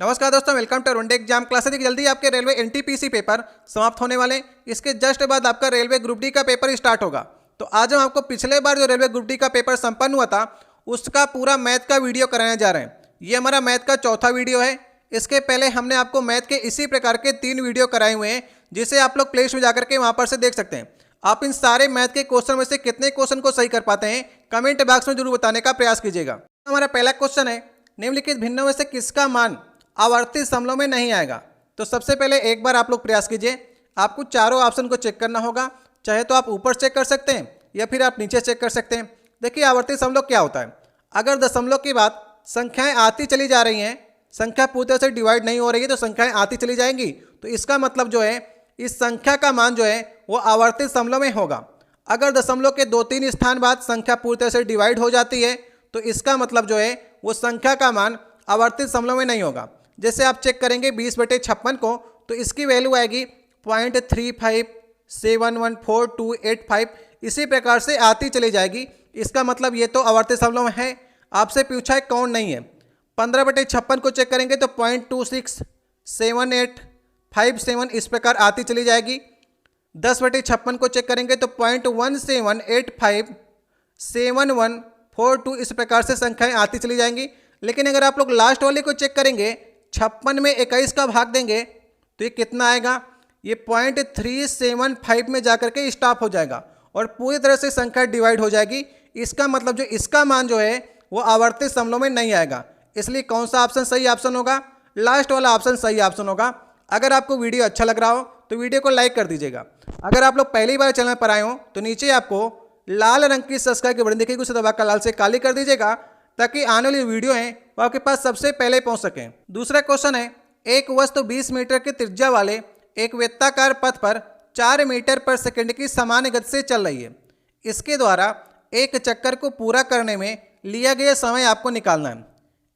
नमस्कार दोस्तों, welcome to one day exam class. देखिए जल्दी आपके रेलवे एनटीपीसी पेपर समाप्त होने वाले। इसके जस्ट बाद आपका रेलवे ग्रुप डी का पेपर स्टार्ट होगा। तो आज हम आपको पिछले बार जो रेलवे ग्रुप डी का पेपर संपन्न हुआ था उसका पूरा मैथ का वीडियो कराने जा रहे हैं। ये हमारा मैथ का चौथा वीडियो है। इसके पहले हमने आपको मैथ के इसी प्रकार के 3 वीडियो कराए हुए हैं, जिसे आप लोग प्ले स्टोर जाकर के वहाँ पर से देख सकते हैं। आप इन सारे मैथ के क्वेश्चन में से कितने क्वेश्चन को सही कर पाते हैं कमेंट बॉक्स में जरूर बताने का प्रयास कीजिएगा। हमारा पहला क्वेश्चन है, निम्नलिखित भिन्नों में से किसका मान आवर्ती समलों में नहीं आएगा। तो सबसे पहले एक बार आप लोग प्रयास कीजिए। आपको चारों ऑप्शन को चेक करना होगा। चाहे तो आप ऊपर चेक कर सकते हैं या फिर आप नीचे चेक कर सकते हैं। देखिए आवर्ती समलों क्या होता है। अगर दशमलव के बाद संख्याएं आती चली जा रही हैं, संख्या पूरी तरह से डिवाइड नहीं हो रही है तो संख्याएं आती चली जाएंगी, तो इसका मतलब जो है इस संख्या का मान जो है वो आवर्ती समलों में होगा। अगर दशमलव के 2-3 स्थान बाद संख्या पूरी तरह से डिवाइड हो जाती है तो इसका मतलब जो है वो संख्या का मान आवर्ती समलों में नहीं होगा। जैसे आप चेक करेंगे 20/56 को, तो इसकी वैल्यू आएगी 0.35711428 इसी प्रकार से आती चली जाएगी। इसका मतलब ये तो आवर्ती समलों में है। आपसे पूछा है कौन नहीं है। 15/56 को चेक करेंगे तो 0.267857 इस प्रकार आती चली जाएगी। 10/56 को चेक करेंगे तो 0.17857142 इस प्रकार से संख्याएं आती चली जाएंगी। लेकिन अगर आप लोग लास्ट वाले को चेक करेंगे, 56 में 21 का भाग देंगे तो ये कितना आएगा, ये 0.375 में जाकर के स्टॉप हो जाएगा और पूरी तरह से संख्या डिवाइड हो जाएगी। इसका मतलब जो इसका मान जो है वो आवर्ती समलों में नहीं आएगा। इसलिए कौन सा ऑप्शन सही ऑप्शन होगा? लास्ट वाला ऑप्शन सही ऑप्शन होगा। अगर आपको वीडियो अच्छा लग रहा हो तो वीडियो को लाइक कर दीजिएगा। अगर आप लोग पहली बार चैनल पर आए हो तो नीचे आपको लाल रंग की सब्सक्राइब के बटन दिखेगी, उसे दबाकर लाल से काली कर दीजिएगा ताकि आने वाली वीडियो है वो आपके पास सबसे पहले पहुंच सके। दूसरा क्वेश्चन है, एक वस्तु 20 मीटर की त्रिज्या वाले एक वृत्ताकार पथ पर 4 मीटर पर सेकंड की समान गति से चल रही है। इसके द्वारा एक चक्कर को पूरा करने में लिया गया समय आपको निकालना है।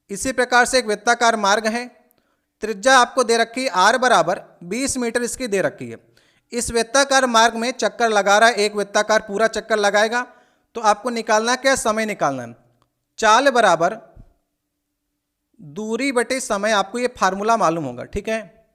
इसी प्रकार से एक वृत्ताकार मार्ग है, त्रिज्या आपको दे रखी है r बराबर 20 मीटर इसकी दे रखी है। इस वृत्ताकार मार्ग में चक्कर लगा रहा है, एक वृत्ताकार पूरा चक्कर लगाएगा। तो आपको निकालना क्या, समय निकालना है। चाल बराबर दूरी बटे समय, आपको ये फार्मूला मालूम होगा, ठीक है।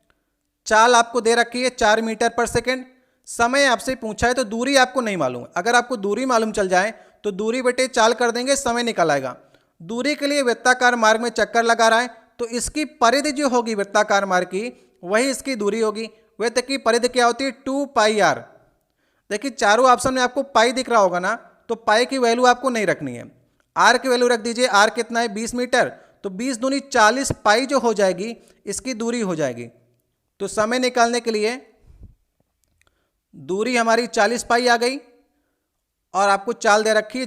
चाल आपको दे रखी है 4 मीटर पर सेकंड, समय आपसे पूछा है तो दूरी आपको नहीं मालूम। अगर आपको दूरी मालूम चल जाए तो दूरी बटे चाल कर देंगे, समय निकल आएगा। दूरी के लिए वृत्ताकार मार्ग में चक्कर लगा रहा है तो इसकी परिधि जो होगी वृत्ताकार मार्ग की वही इसकी दूरी होगी। वृत्त की परिधि क्या होती है, 2πr। देखिए चारों ऑप्शन में आपको पाई दिख रहा होगा ना, तो पाई की वैल्यू आपको नहीं रखनी है, आर की वैल्यू रख दीजिए। आर कितना है, 20 मीटर, तो 20 दूनी 40 पाई जो हो जाएगी इसकी दूरी हो जाएगी। तो समय निकालने के लिए दूरी हमारी 40 पाई आ गई और आपको चाल दे रखी है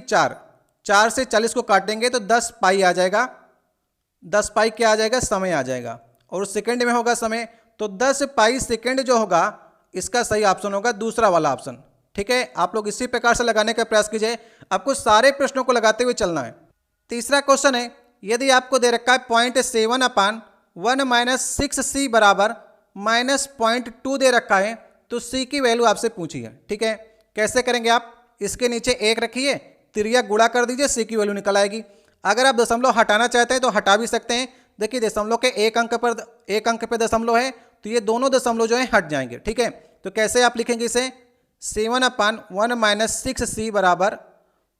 4 से 40 को काटेंगे तो 10 पाई आ जाएगा। 10 पाई क्या आ जाएगा, समय आ जाएगा और सेकंड में होगा समय। तो 10 पाई सेकंड जो होगा इसका सही ऑप्शन होगा दूसरा वाला ऑप्शन, ठीक है। आप लोग इसी प्रकार से लगाने का प्रयास कीजिए। आपको सारे प्रश्नों को लगाते हुए चलना है। तीसरा क्वेश्चन है, यदि आपको दे रखा है 0.7/1 - 6c बराबर -0.2 दे रखा है तो c की वैल्यू आपसे पूछी है, ठीक है। कैसे करेंगे आप, इसके नीचे 1 रखिए, तिरिया गुणा कर दीजिए, c की वैल्यू निकल आएगी। अगर आप दशमलव हटाना चाहते हैं तो हटा भी सकते हैं। देखिए दशमलव के एक अंक पे दशमलव है तो ये दोनों दशमलव जो है हट जाएंगे, ठीक है। तो कैसे आप लिखेंगे इसे, 7/1 - 6c बराबर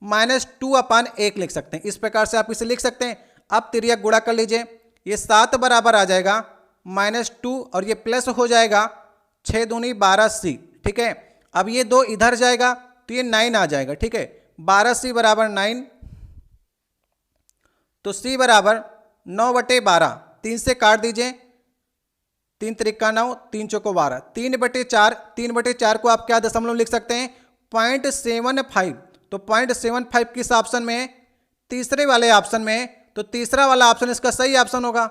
-2/1 लिख सकते हैं। इस प्रकार से आप इसे लिख सकते हैं। अब तिरिया गुणा कर लीजिए, ये 7 बराबर आ जाएगा -2 और ये प्लस हो जाएगा 6 दूनी 12c, ठीक है। अब ये 2 इधर जाएगा तो ये 9 आ जाएगा, ठीक है। 12c बराबर 9, तो c बराबर 9/12, 3 से काट दीजिए, 3 त्रिका 9, 3 चौको 12, 3/4, 3/4 को आप क्या दशमलव लिख सकते हैं, 0.75। तो 0.75 किस ऑप्शन में है, तीसरे वाले ऑप्शन में है, तो तीसरा वाला ऑप्शन इसका सही ऑप्शन होगा।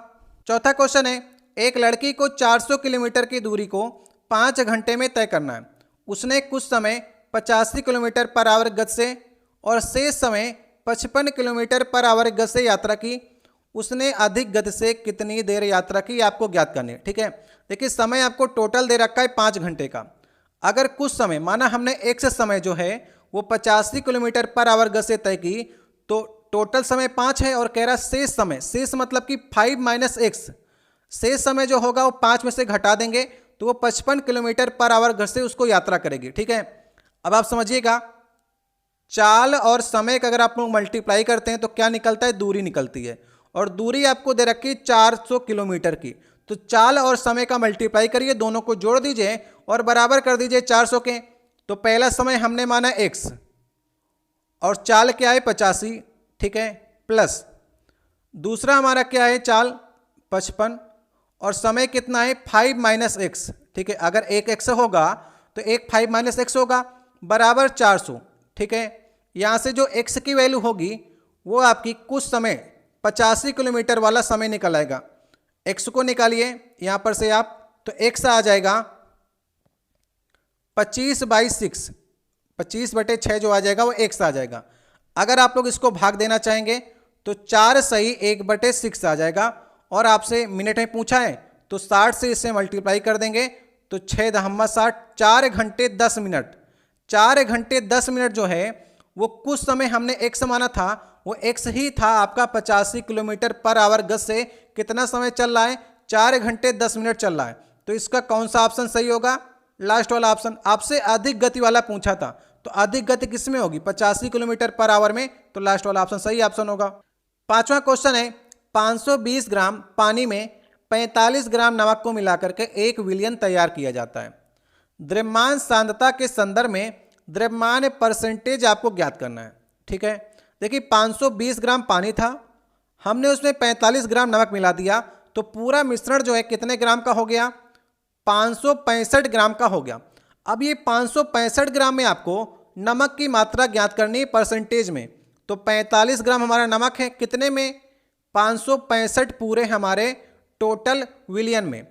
चौथा क्वेश्चन है, एक लड़की को 400 किलोमीटर की दूरी को 5 घंटे में तय करना है। उसने कुछ समय 85 किलोमीटर पर आवर गति से और शेष समय 55 किलोमीटर पर आवर गति से यात्रा की। उसने अधिक गति से कितनी देर यात्रा की आपको ज्ञात करनी है, ठीक है। देखिए समय आपको टोटल दे रखा है 5 घंटे का। अगर कुछ समय माना हमने एक्स समय जो है वो 85 किलोमीटर पर आवर गति से तय की तो टोटल समय 5 है और कह रहा शेष समय, शेष मतलब कि 5 - x, शेष समय जो होगा वो 5 में से घटा देंगे तो वो 55 किलोमीटर पर आवर घर से उसको यात्रा करेगी। ठीक है, अब आप समझिएगा, चाल और समय का अगर आप लोग मल्टीप्लाई करते हैं तो क्या निकलता है, दूरी निकलती है। और दूरी आपको दे रखी 400 किलोमीटर की, तो चाल और समय का मल्टीप्लाई करिए, दोनों को जोड़ दीजिए और बराबर कर दीजिए 400 के। तो पहला समय हमने माना x और चाल क्या है 85, ठीक है, प्लस दूसरा हमारा क्या है चाल 55 और समय कितना है 5 माइनस एक्स। ठीक है, अगर एक x होगा तो एक 5 माइनस एक्स होगा बराबर 400। ठीक है, यहाँ से जो x की वैल्यू होगी वो आपकी कुछ समय 85 किलोमीटर वाला समय निकल आएगा। x को निकालिए यहाँ पर से आप, तो x आ जाएगा 25/6, 25/6 जो आ जाएगा वो x आ जाएगा। अगर आप लोग इसको भाग देना चाहेंगे तो 4 सही 1/6 आ जाएगा। और आपसे मिनट में पूछा है तो 60 से इसे मल्टीप्लाई कर देंगे तो 6 दहम्मा 60, 4 घंटे 10 मिनट। 4 घंटे 10 मिनट जो है वो कुछ समय हमने x माना था, वो x ही था आपका 85 किलोमीटर पर आवर गज से कितना समय चल रहा है, 4 घंटे 10 मिनट चल रहा है। तो इसका कौन सा ऑप्शन सही होगा, लास्ट वाला ऑप्शन। आपसे अधिक गति वाला पूछा था, तो अधिक गति किस में होगी, 85 किलोमीटर पर आवर में, तो लास्ट वाला ऑप्शन सही ऑप्शन होगा। पांचवा क्वेश्चन है, 520 ग्राम पानी में 45 ग्राम नमक को मिलाकर के 1 विलयन तैयार किया जाता है। द्रव्यमान सांद्रता के संदर्भ में द्रव्यमान परसेंटेज आपको ज्ञात करना है। ठीक है, देखिए 520 ग्राम पानी था, हमने उसमें 45 ग्राम नमक मिला दिया, तो पूरा मिश्रण जो है कितने ग्राम का हो गया, 565 ग्राम का हो गया। अब ये 565 ग्राम में आपको नमक की मात्रा ज्ञात करनी है परसेंटेज में। तो 45 ग्राम हमारा नमक है कितने में, 565 पूरे हमारे टोटल विलियन में,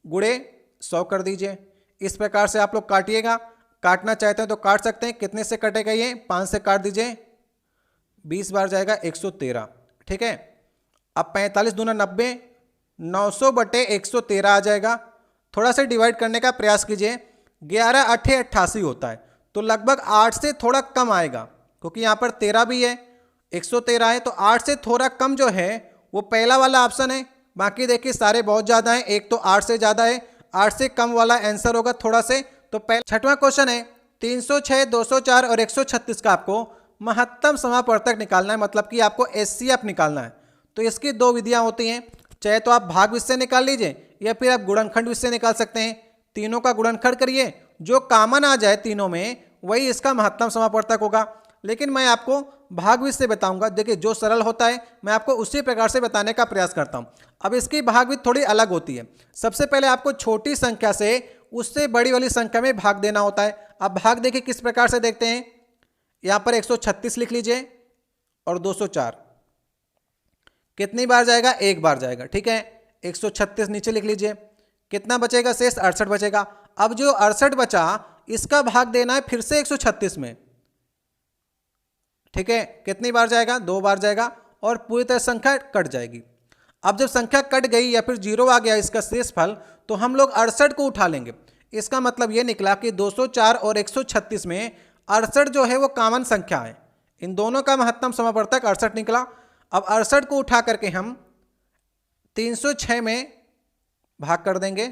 गुणे 100 कर दीजिए। इस प्रकार से आप लोग काटिएगा, काटना चाहते हैं तो काट सकते हैं। कितने से कटेगा ये, 5 से काट दीजिए, 20 बार जाएगा 113। ठीक है, अब 45 दूना 90, 900/113 आ जाएगा। थोड़ा सा डिवाइड करने का प्रयास कीजिए, 11 8 88 होता है, तो लगभग 8 से थोड़ा कम आएगा, क्योंकि यहाँ पर 13 भी है, 113 है, तो 8 से थोड़ा कम जो है वो पहला वाला ऑप्शन है। बाकी देखिए सारे बहुत ज़्यादा हैं, एक तो 8 से ज़्यादा है, 8 से कम वाला आंसर होगा थोड़ा से। तो पहला छठवां क्वेश्चन है, 306, 204 और 136 का आपको महत्तम समापवर्तक निकालना है, मतलब कि आपको एचसीएफ निकालना है। तो इसकी 2 विधियां होती हैं, चाहे तो आप भाग विधि से निकाल लीजिए या फिर आप गुणनखंड विधि से निकाल सकते हैं। तीनों का गुणनखंड करिए, जो कॉमन आ जाए तीनों में वही इसका महत्तम समापवर्तक होगा। लेकिन मैं आपको भाग विधि से बताऊंगा, देखिए जो सरल होता है मैं आपको उसी प्रकार से बताने का प्रयास करता हूं। अब इसकी भाग विधि थोड़ी अलग होती है। सबसे पहले आपको छोटी संख्या से उससे बड़ी वाली संख्या में भाग देना होता है। अब भाग देखिए किस प्रकार से देखते हैं, यहां पर 136 लिख लीजिए और 204 कितनी बार जाएगा, 1 बार जाएगा। ठीक है, 136 नीचे लिख लीजिए, कितना बचेगा शेष, 68 बचेगा। अब जो 68 बचा इसका भाग देना है फिर से 136 में। ठीक है, कितनी बार जाएगा, 2 बार जाएगा और पूरी तरह संख्या कट जाएगी। अब जब संख्या कट गई या फिर 0 आ गया इसका शेष फल, तो हम लोग 68 को उठा लेंगे। इसका मतलब ये निकला कि 204 और 136 में 68 जो है वो कॉमन संख्या है, इन दोनों का महत्तम समापवर्तक 68 निकला। अब 68 को उठा करके हम 306 में भाग कर देंगे,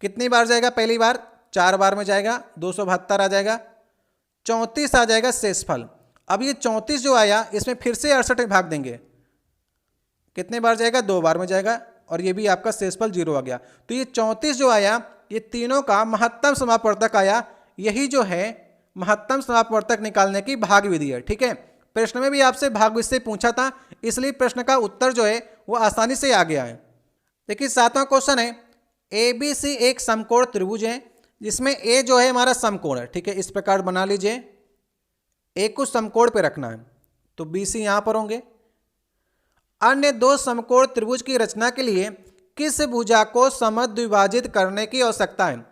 कितनी बार जाएगा, पहली बार 4 बार में जाएगा, 272 आ जाएगा, 34 आ जाएगा शेषफल। अब ये 34 जो आया इसमें फिर से 68 में भाग देंगे, कितने बार जाएगा, 2 बार में जाएगा और ये भी आपका शेषफल 0 आ गया। तो ये 34 जो आया ये तीनों का महत्तम समापवर्तक आया। यही जो है महत्तम समापवर्तक निकालने की भाग विधि है। ठीक है, प्रश्न में भी आपसे भाग विधि से पूछा था, इसलिए प्रश्न का उत्तर जो है वो आसानी से आ गया है। देखिए 7वां क्वेश्चन है, ABC एक समकोण त्रिभुज है जिसमें A जो है हमारा समकोण है। ठीक है, इस प्रकार बना लीजिए, A को समकोण पे रखना है, तो BC यहां पर होंगे। अन्य 2 समकोण त्रिभुज की रचना के लिए किस भुजा को समद्विभाजित करने की आवश्यकता है।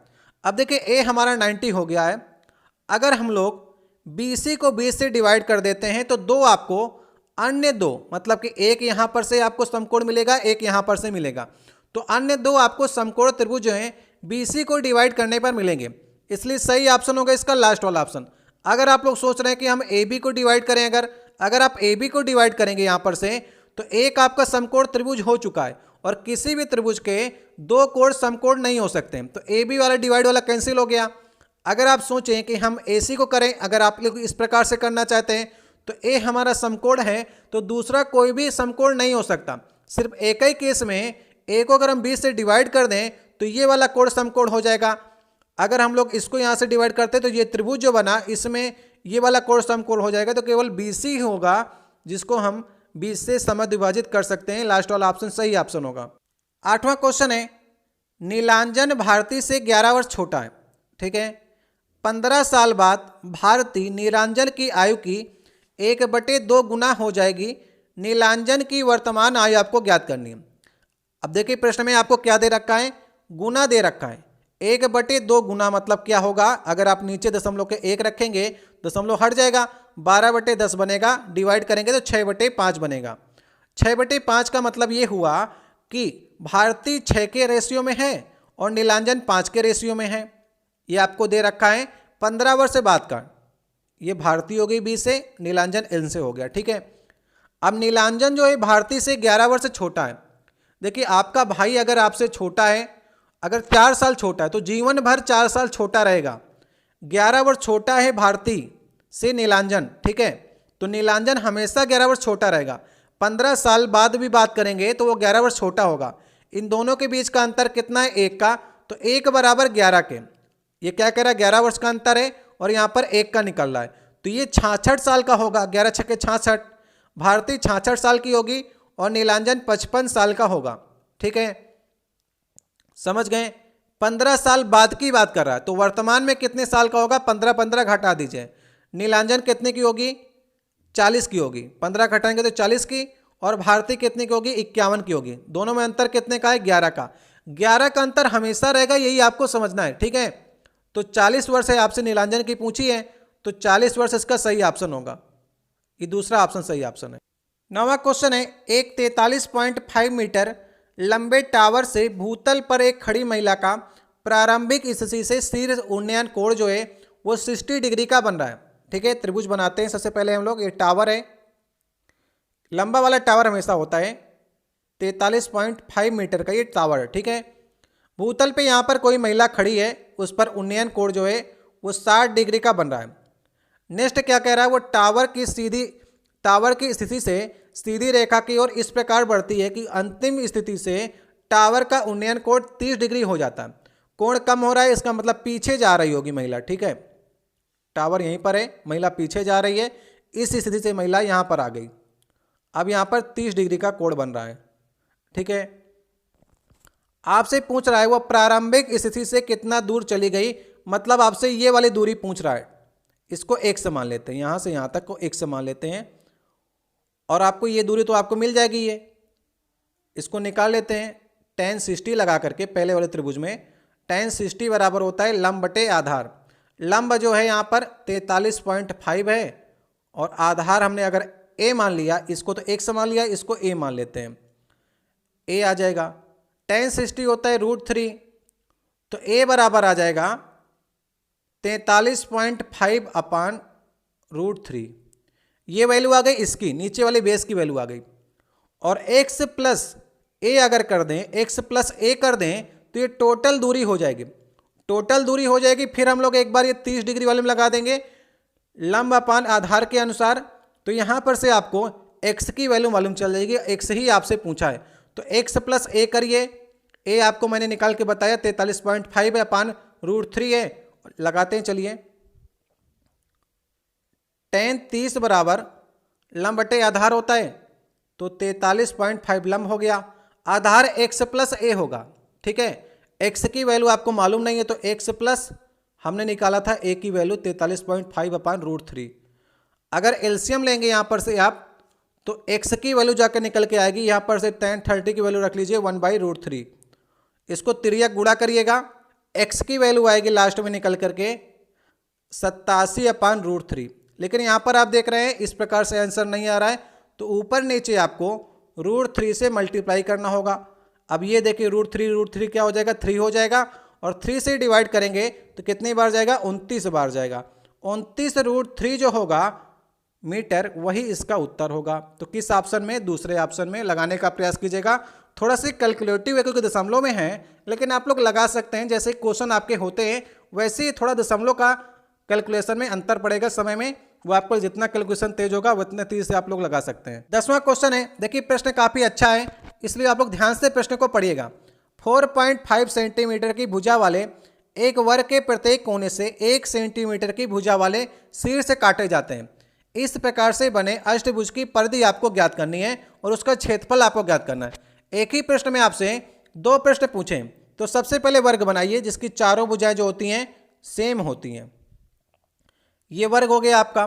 अब देखिए A हमारा 90 हो गया है, अगर हम लोग BC को 20 से डिवाइड कर देते हैं तो 2 आपको अन्य 2, मतलब कि एक यहां पर से आपको समकोण मिलेगा, एक यहां पर से मिलेगा, तो अन्य 2 आपको समकोण त्रिभुज जो है BC को डिवाइड करने पर मिलेंगे। इसलिए सही ऑप्शन होगा इसका लास्ट वाला ऑप्शन। अगर आप लोग सोच रहे हैं कि हम AB को डिवाइड करें, अगर आप AB को डिवाइड करेंगे यहां पर से, तो एक आपका समकोण त्रिभुज हो चुका है और किसी भी त्रिभुज के दो कोण समकोण नहीं हो सकते। तो ए बी वाला डिवाइड वाला कैंसिल हो गया। अगर आप सोचें कि हम ए सी को करें, अगर आप लोग इस प्रकार से करना चाहते हैं तो ए हमारा समकोण है तो दूसरा कोई भी समकोण नहीं हो सकता। सिर्फ एक ही केस में ए को अगर हम 20 से डिवाइड कर दें तो ये वाला कोण समकोण हो जाएगा। अगर हम लोग इसको यहाँ से डिवाइड करते हैं तो ये त्रिभुज जो बना इसमें ये वाला कोण समकोण हो जाएगा। तो केवल BC ही होगा जिसको हम 20 से समद्विभाजित कर सकते हैं। लास्ट वाला ऑप्शन सही ऑप्शन होगा। 8वां क्वेश्चन है, नीलांजन भारती से 11 वर्ष छोटा है। ठीक है, 15 साल बाद भारती नीलांजन की आयु की 1/2 गुना हो जाएगी। नीलांजन की वर्तमान आयु आपको ज्ञात करनी है। अब देखिए प्रश्न में आपको क्या दे रखा है, गुना दे रखा है। 1/2 गुना मतलब क्या होगा, अगर आप नीचे दशमलव के 1 रखेंगे दशमलव हट जाएगा, 12/10 बनेगा, डिवाइड करेंगे तो 6/5 बनेगा। 6/5 का मतलब ये हुआ कि भारती 6 के रेशियो में है और नीलांजन 5 के रेशियो में है। ये आपको दे रखा है 15 वर्ष बाद का। ये भारती हो गई 20 से, नीलांजन N से हो गया। ठीक है, अब नीलांजन जो है भारती से 11 वर्ष छोटा है। देखिए आपका भाई अगर आपसे छोटा है, अगर 4 साल छोटा है तो जीवन भर 4 साल छोटा रहेगा। 11 वर्ष छोटा है भारती से नीलांजन। ठीक है, तो नीलांजन हमेशा 11 वर्ष छोटा रहेगा। 15 साल बाद भी बात करेंगे तो वो 11 वर्ष छोटा होगा। इन दोनों के बीच का अंतर कितना है, 1 का, तो 1 बराबर 11 के। ये क्या कह रहा है, 11 वर्ष का अंतर है और यहाँ पर 1 का निकल रहा है, तो ये 66 साल का होगा। 11 छक्के 66, भारती 66 साल की होगी और नीलांजन 55 साल का होगा। ठीक है, समझ गए। 15 साल बाद की बात कर रहा है, तो वर्तमान में कितने साल का होगा, 15 घटा दीजिए। नीलांजन कितने की होगी, 40 की होगी। 15 घटाएंगे तो 40 की, और भारती कितने की होगी, 51 की होगी। दोनों में अंतर कितने का है, 11 का। 11 का अंतर हमेशा रहेगा, यही आपको समझना है। ठीक है, तो 40 वर्ष है, आपसे नीलांजन की पूछी है तो 40 वर्ष इसका सही ऑप्शन होगा। ये दूसरा ऑप्शन सही ऑप्शन है। 9वां क्वेश्चन है, एक 43.5 मीटर लंबे टावर से भूतल पर एक खड़ी महिला का प्रारंभिक स्थिति से शीर्ष उन्नयन कोण जो है वो 60 डिग्री का बन रहा है। ठीक है, त्रिभुज बनाते हैं। सबसे पहले हम लोग, ये टावर है, लंबा वाला टावर हमेशा होता है 43.5 मीटर का ये टावर है। ठीक है, भूतल पे यहाँ पर कोई महिला खड़ी है, उस पर उन्नयन कोण जो है वो 60 डिग्री का बन रहा है। नेक्स्ट क्या कह रहा है, वो टावर की स्थिति से सीधी रेखा की ओर इस प्रकार बढ़ती है कि अंतिम स्थिति से टावर का उन्नयन कोण 30 डिग्री हो जाता है। कोण कम हो रहा है, इसका मतलब पीछे जा रही होगी महिला। ठीक है, टावर यहीं पर है, महिला पीछे जा रही है, इस स्थिति से महिला यहाँ पर आ गई। अब यहाँ पर 30 डिग्री का कोण बन रहा है। ठीक है, आपसे पूछ रहा है वो प्रारंभिक स्थिति से कितना दूर चली गई, मतलब आपसे ये वाली दूरी पूछ रहा है। इसको x से मान लेते हैं, यहाँ से यहाँ तक को x से मान लेते हैं, और आपको ये दूरी तो आपको मिल जाएगी। ये इसको निकाल लेते हैं tan 60 लगा करके। पहले वाले त्रिभुज में tan 60 बराबर होता है लंब बटे आधार। लंब जो है यहाँ पर 43.5 है और आधार हमने अगर a मान लिया, इसको तो x मान लिया, इसको a मान लेते हैं, a आ जाएगा। tan 60 होता है √3, तो a बराबर आ जाएगा 43.5 अपान √3। ये वैल्यू आ गई इसकी, नीचे वाली बेस की वैल्यू आ गई। और x प्लस a अगर कर दें, x प्लस a कर दें तो ये टोटल दूरी हो जाएगी। टोटल दूरी हो जाएगी, फिर हम लोग एक बार ये 30 डिग्री वाले में लगा देंगे लंब अपान आधार के अनुसार। तो यहाँ पर से आपको x की वैल्यू मालूम चल जाएगी, x ही आपसे पूछा है। तो x प्लस a करिए, a आपको मैंने निकाल के बताया 43.5 है अपान √3 है, लगाते हैं। चलिए, tan 30 बराबर लंब बटे आधार होता है, तो 43.5 लंब हो गया। आधार x प्लस a होगा। ठीक है, x की वैल्यू आपको मालूम नहीं है तो x प्लस हमने निकाला था a की वैल्यू 43.5 अपान √3। अगर एलसीएम लेंगे यहाँ पर से आप, तो x की वैल्यू जाकर निकल के आएगी। यहाँ पर से tan 30 की वैल्यू रख लीजिए 1/√3। इसको तिर्यक गुणा करिएगा, x की वैल्यू आएगी लास्ट में निकल करके 87 अपान √3। लेकिन यहाँ पर आप देख रहे हैं इस प्रकार से आंसर नहीं आ रहा है, तो ऊपर नीचे आपको √3 से मल्टीप्लाई करना होगा। अब ये देखिए √3 क्या हो जाएगा, 3 हो जाएगा, और 3 से डिवाइड करेंगे तो कितनी बार जाएगा, 29 बार जाएगा। 29 √3 जो होगा मीटर, वही इसका उत्तर होगा। तो किस ऑप्शन में, दूसरे ऑप्शन में लगाने का प्रयास कीजिएगा, थोड़ा सी कैलकुलेटिव है क्योंकि दशमलव में है, लेकिन आप लोग लगा सकते हैं। जैसे क्वेश्चन आपके होते हैं वैसे ही थोड़ा दशमलव का कैलकुलेशन में अंतर पड़ेगा समय में, वो आपको जितना कैलकुलेशन तेज होगा उतने तेज से आप लोग लगा सकते हैं। 10वां क्वेश्चन है, देखिए प्रश्न काफ़ी अच्छा है, इसलिए आप लोग ध्यान से प्रश्न को पढ़िएगा। 4.5 सेंटीमीटर की भुजा वाले एक वर्ग के प्रत्येक कोने से 1 सेंटीमीटर की भुजा वाले शीर्ष काटे जाते हैं। इस प्रकार से बने अष्टभुज की परिधि आपको ज्ञात करनी है और उसका क्षेत्रफल आपको ज्ञात करना है। एक ही प्रश्न में आपसे 2 प्रश्न पूछें, तो सबसे पहले वर्ग बनाइए जिसकी चारों भुजाएं जो होती हैं सेम होती हैं। ये वर्ग हो गया आपका।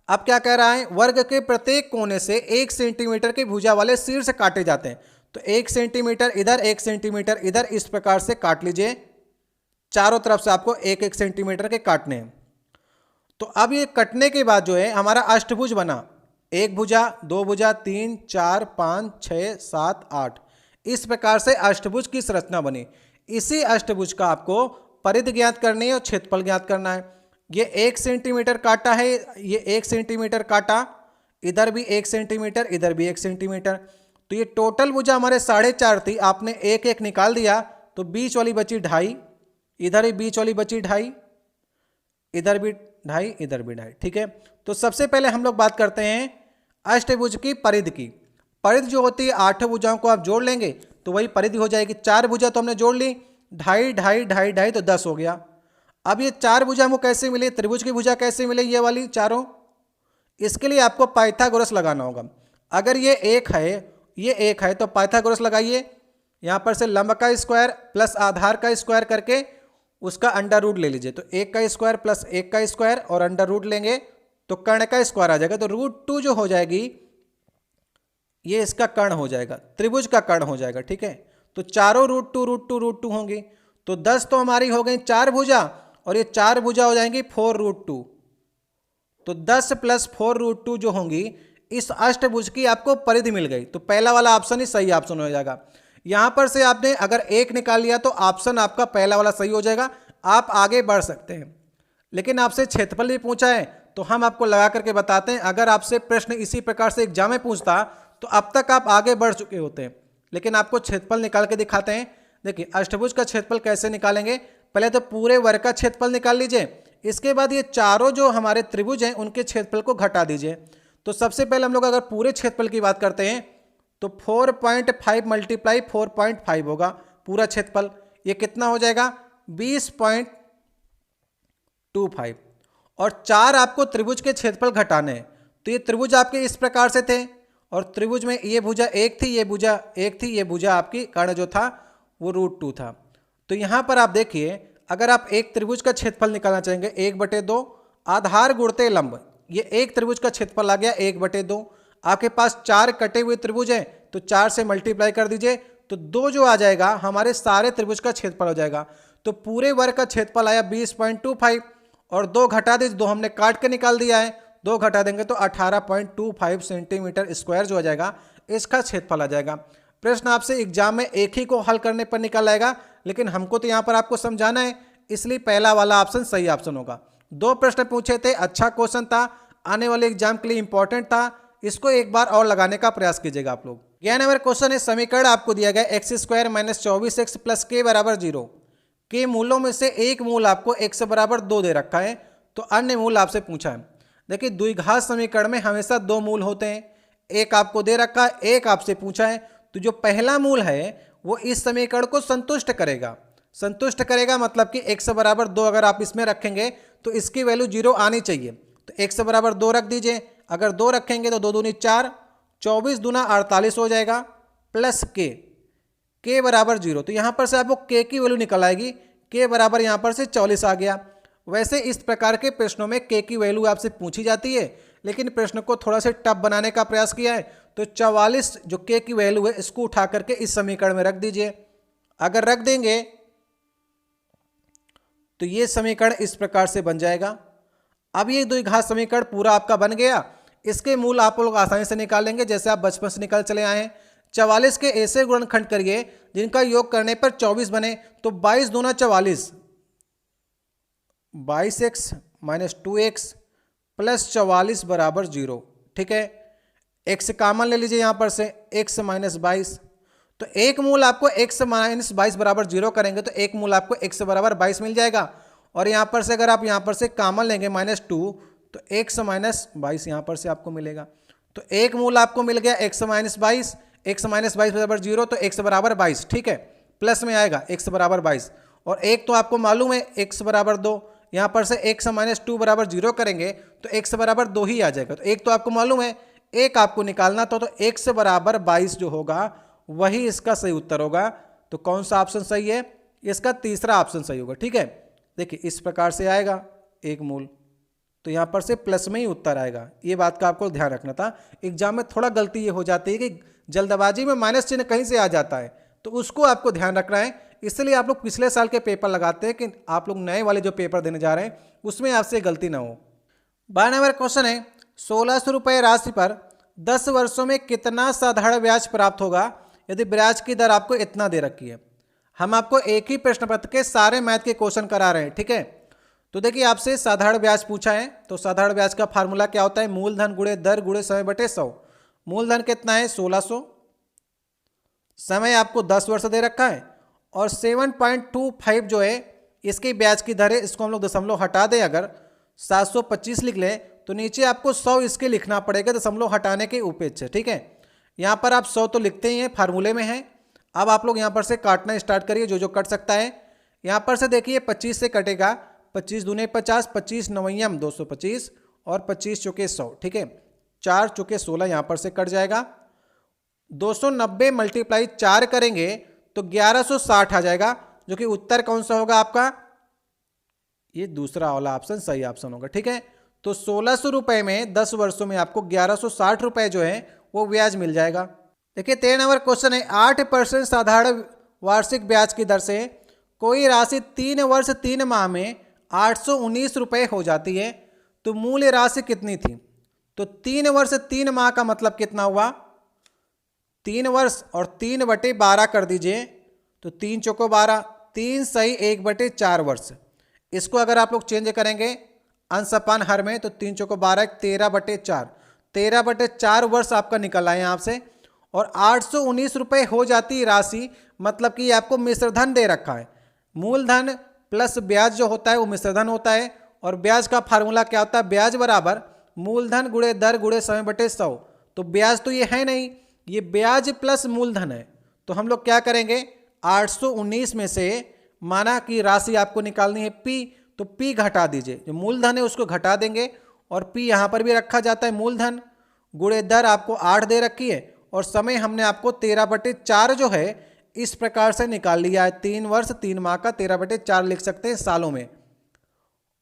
अब क्या कह रहा है, वर्ग के प्रत्येक कोने से 1 सेंटीमीटर की भुजा वाले शीर्ष काटे जाते हैं। तो 1 सेंटीमीटर इधर, 1 सेंटीमीटर इधर, इस प्रकार से काट लीजिए। चारों तरफ से आपको 1-1 सेंटीमीटर के काटने हैं। तो अब ये कटने के बाद जो है हमारा अष्टभुज बना, 1 भुजा, 2 भुजा, 3, 4, 5, 6, 7, 8, इस प्रकार से अष्टभुज की संरचना बनी। इसी अष्टभुज का आपको परिधि ज्ञात करनी है और क्षेत्रफल ज्ञात करना है। ये 1 सेंटीमीटर काटा है, ये 1 सेंटीमीटर काटा, इधर भी 1 सेंटीमीटर, इधर भी 1 सेंटीमीटर। तो ये टोटल भुजा हमारे 4.5 थी, आपने 1-1 निकाल दिया तो बीच वाली बची 2.5, इधर ही बीच वाली बची 2.5, इधर भी 2.5, इधर भी 2.5। ठीक है, तो सबसे पहले हम लोग बात करते हैं अष्टभुज की परिधि की। परिधि जो होती है 8 भुजाओं को आप जोड़ लेंगे तो वही परिधि हो जाएगी। 4 भुजा तो हमने जोड़ ली, 2.5, 2.5, 2.5, 2.5 तो 10 हो गया। अब ये 4 भुजा हमको कैसे मिले, त्रिभुज की भुजा कैसे मिले, ये वाली चारों, इसके लिए आपको पाइथागोरस लगाना होगा। अगर ये 1 है, ये 1 है तो पाइथागोरस लगाइए। यहाँ पर से लंब का स्क्वायर प्लस आधार का स्क्वायर करके उसका अंडर रूट ले लीजिए। तो 1 का स्क्वायर प्लस 1 का स्क्वायर और अंडर रूट लेंगे तो कर्ण का स्क्वायर आ जाएगा। तो √2 जो हो जाएगी ये इसका कर्ण हो जाएगा, त्रिभुज का कर्ण हो जाएगा। ठीक है, तो चारों √2 होंगी। तो 10 तो हमारी हो गई 4 भुजा और ये 4 भुजा हो जाएंगी 4√2। तो 10 + 4√2 जो होंगी इस अष्टभुज की आपको परिधि मिल गई। तो पहला वाला ऑप्शन ही सही ऑप्शन हो जाएगा। यहां पर से आपने अगर 1 निकाल लिया तो ऑप्शन आपका पहला वाला सही हो जाएगा, आप आगे बढ़ सकते हैं। लेकिन आपसे क्षेत्रफल भी पूछा है तो हम आपको लगा करके बताते हैं। अगर आपसे प्रश्न इसी प्रकार से एग्जाम में पूछता तो अब तक आप आगे बढ़ चुके होते हैं, लेकिन आपको क्षेत्रफल निकाल के दिखाते हैं। देखिए अष्टभुज का क्षेत्रफल कैसे निकालेंगे, पहले तो पूरे वर्ग का क्षेत्रफल निकाल लीजिए, इसके बाद ये चारों जो हमारे त्रिभुज हैं उनके क्षेत्रफल को घटा दीजिए। तो सबसे पहले हम लोग अगर पूरे क्षेत्रफल की बात करते हैं तो 4.5 × 4.5 होगा पूरा क्षेत्रफल। ये कितना हो जाएगा 20.25। और 4 आपको त्रिभुज के क्षेत्रफल घटाने हैं। तो ये त्रिभुज आपके इस प्रकार से थे और त्रिभुज में ये भुजा 1 थी, ये भुजा 1 थी, ये भुजा आपकी कर्ण जो था वो √2 था। तो यहाँ पर आप देखिए अगर आप एक त्रिभुज का क्षेत्रफल निकालना चाहेंगे 1/2 आधार गुणते लंब, ये एक त्रिभुज का क्षेत्रफल आ गया 1/2। आपके पास 4 कटे हुए त्रिभुज हैं तो 4 से मल्टीप्लाई कर दीजिए तो 2 जो आ जाएगा हमारे सारे त्रिभुज का क्षेत्रफल हो जाएगा। तो पूरे वर्ग का क्षेत्रफल आया 20.25 और 2 घटा दीजिए, 2 हमने काट के निकाल दिया है, 2 घटा देंगे तो 18.25 सेंटीमीटर स्क्वायर जो आ जाएगा इसका क्षेत्रफल आ जाएगा। प्रश्न आपसे एग्जाम में एक ही को हल करने पर निकल आएगा, लेकिन हमको तो यहाँ पर आपको समझाना है, इसलिए पहला वाला ऑप्शन सही ऑप्शन होगा। 2 प्रश्न पूछे थे, अच्छा क्वेश्चन था, आने वाले एग्जाम के लिए इंपॉर्टेंट था, इसको एक बार और लगाने का प्रयास कीजिएगा आप लोग। 11 नंबर क्वेश्चन है, समीकरण आपको दिया गया x² - 24x + k = 0 के मूलों में से एक मूल आपको x = 2 दे रखा है, तो अन्य मूल आपसे पूछा है। देखिए द्विघात समीकरण में हमेशा 2 मूल होते हैं, एक आपको दे रखा है, एक आपसे पूछा है। तो जो पहला मूल है वो इस समीकरण को संतुष्ट करेगा। संतुष्ट करेगा मतलब कि x = 2 अगर आप इसमें रखेंगे तो इसकी वैल्यू 0 आनी चाहिए। तो x = 2 रख दीजिए, अगर 2 रखेंगे तो 2 दूनी 4, 24 दूना 48 हो जाएगा प्लस k = 0। तो यहाँ पर से आपको k की वैल्यू निकल आएगी, k बराबर यहाँ पर से 44 आ गया। वैसे इस प्रकार के प्रश्नों में k की वैल्यू आपसे पूछी जाती है, लेकिन प्रश्न को थोड़ा सा टफ बनाने का प्रयास किया है। तो 44 जो k की वैल्यू है इसको उठा करके इस समीकरण में रख दीजिए। अगर रख देंगे तो ये समीकरण इस प्रकार से बन जाएगा। अब ये द्विघात समीकरण पूरा आपका बन गया। इसके मूल आप लोग आसानी से निकालेंगे जैसे आप बचपन से निकल चले आए हैं। 44 के ऐसे गुणनखंड करिए जिनका योग करने पर 24 बने। तो 22 दूना 44, 22x - 2x + 44 = 0। ठीक है, x कॉमन ले लीजिए यहाँ पर से, x - 22। तो एक मूल आपको x माइनस 22 बराबर 0 करेंगे तो एक मूल आपको x बराबर 22 मिल जाएगा। और यहाँ पर से अगर आप यहाँ पर से कॉमन लेंगे -2 तो x माइनस 22 यहाँ पर से आपको मिलेगा। तो एक मूल आपको मिल गया x माइनस 22 बराबर 0 तो x बराबर 22, ठीक है, प्लस में आएगा x बराबर 22। और एक तो आपको मालूम है x बराबर 2, यहाँ पर से x माइनस 2 बराबर 0 करेंगे तो x बराबर 2 ही आ जाएगा। तो एक तो आपको मालूम है, एक आपको निकालना तो x बराबर 22 जो होगा वही इसका सही उत्तर होगा। तो कौन सा ऑप्शन सही है? इसका तीसरा ऑप्शन सही होगा, ठीक है। देखिए इस प्रकार से आएगा एक मूल, तो यहाँ पर से प्लस में ही उत्तर आएगा। ये बात का आपको ध्यान रखना था। एग्जाम में थोड़ा गलती ये हो जाती है कि जल्दबाजी में माइनस चिन्ह कहीं से आ जाता है, तो उसको आपको ध्यान रखना है। इसलिए आप लोग पिछले साल के पेपर लगाते हैं कि आप लोग नए वाले जो पेपर देने जा रहे हैं उसमें आपसे गलती ना हो। 12 नंबर क्वेश्चन है, 1600 रुपये राशि पर 10 वर्षों में कितना साधारण ब्याज प्राप्त होगा यदि ब्याज की दर आपको इतना दे रखी है। हम आपको एक ही प्रश्न पत्र के सारे मैथ के क्वेश्चन करा रहे हैं, ठीक है। तो देखिए आपसे साधारण ब्याज पूछा है, तो साधारण ब्याज का फार्मूला क्या होता है? मूलधन गुणे दर गुणे समय बटे 100। मूलधन कितना है? 1600, समय आपको 10 वर्ष दे रखा है और 7.25 जो है इसकी ब्याज की दर है। इसको हम लोग दशमलव हटा दें, अगर 725 लिख लें तो नीचे आपको 100 इसके लिखना पड़ेगा दशमलव हटाने के उपेक्षा, ठीक है। यहाँ पर आप 100 तो लिखते ही हैं, फार्मूले में है। अब आप लोग यहाँ पर से काटना स्टार्ट करिए, जो जो कट सकता है। यहाँ पर से देखिए 25 से कटेगा, 25 दूने 50, 25 नवैयम 225 और 25 चौके 100, ठीक है। 4 चौके 16 यहाँ पर से कट जाएगा। 290 मल्टीप्लाई 4 करेंगे तो 1160 आ जाएगा, जो कि उत्तर कौन सा होगा आपका? ये दूसरा वाला ऑप्शन सही ऑप्शन होगा, ठीक है। तो 1600 रुपये में 10 वर्षों में आपको 1160 रुपये जो है वो ब्याज मिल जाएगा। देखिए 13 नंबर क्वेश्चन है, 8% साधारण वार्षिक ब्याज की दर से कोई राशि 3 वर्ष 3 माह में 819 रुपये हो जाती है, तो मूल राशि कितनी थी? तो 3 वर्ष 3 माह का मतलब कितना हुआ? 3 वर्ष और 3/12 कर दीजिए, तो 3 चौको 12, 3 सही 1/4 वर्ष। इसको अगर आप लोग चेंज करेंगे अंश अपान हर में तो 3 चौको 12, 13/4, 13/4 वर्ष आपका निकल आए यहाँ से। और 819 रुपये हो जाती राशि, मतलब कि आपको मिश्रधन दे रखा है। मूलधन प्लस ब्याज जो होता है वो मिश्रधन होता है, और ब्याज का फार्मूला क्या होता है? ब्याज बराबर मूलधन गुणे दर गुणे समय बटे 100। तो ब्याज तो ये है नहीं, ये ब्याज प्लस मूलधन है। तो हम लोग क्या करेंगे, 819 में से माना कि राशि आपको निकालनी है P, तो P घटा दीजिए, जो मूलधन है उसको घटा देंगे, और P यहाँ पर भी रखा जाता है मूलधन, गुणे दर आपको 8 दे रखी है, और समय हमने आपको 13/4 जो है इस प्रकार से निकाल लिया है। 3 वर्ष 3 माह का 13/4 लिख सकते हैं सालों में,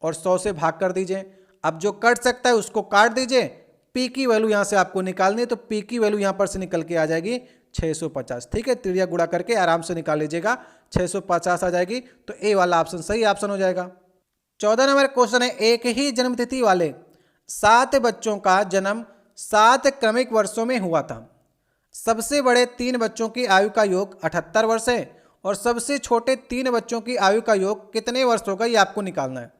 और 100 से भाग कर दीजिए। अब जो कट सकता है उसको काट दीजिए। P की वैल्यू यहाँ से आपको निकालनी है, तो P की वैल्यू यहाँ पर से निकल के आ जाएगी 650, ठीक है। त्रिज्या गुणा करके आराम से निकाल लीजिएगा, 650 आ जाएगी। तो ए वाला ऑप्शन सही ऑप्शन हो जाएगा। 14 नंबर क्वेश्चन है, एक ही जन्मतिथि वाले 7 बच्चों का जन्म 7 क्रमिक वर्षों में हुआ था। सबसे बड़े 3 बच्चों की आयु का योग 78 वर्ष है, और सबसे छोटे 3 बच्चों की आयु का योग कितने वर्ष होगा, ये आपको निकालना है।